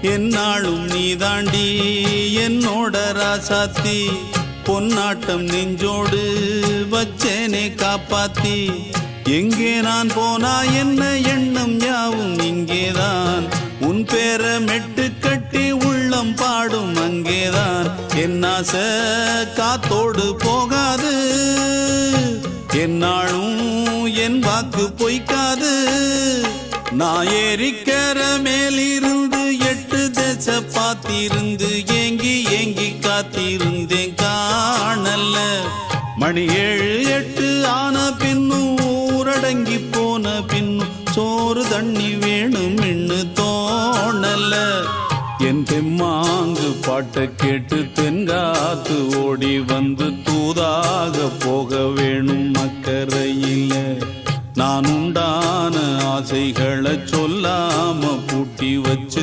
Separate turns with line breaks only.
என்னாலும் நீ தாண்டி என்னோட ராசாத்தி பொன்னாட்டம் நெஞ்சோடு வச்சேனே காப்பாத்தி எங்கே நான் போனா என்ன எண்ணம் யாவும் இங்கேதான் உன் பேர மெட்டு கட்டி உள்ளம் பாடும் அங்கேதான் என் ஆசை காத்தோடு போகாது என்னாலும் என் வாக்கு பொய்க்காது நான் ஏறிக்கிற மேலிருந்து 8 தேச பார்த்திருந்து ஏங்கி ஏங்கி காத்திருந்தேன் காணல மணி 7 8 ஆன பின்னும் ஊரடங்கி போன பின்னும் சோறு தண்ணி வேணும் இன்னு தோணல என் தெம்மாங்கு பாட்டை கேட்டு தென்காத்து ஓடி வந்து தூதாக போக வேணும் அக்கறையில நான் உண்டான ஆசைகளை சொல்லாம பூட்டி வச்சு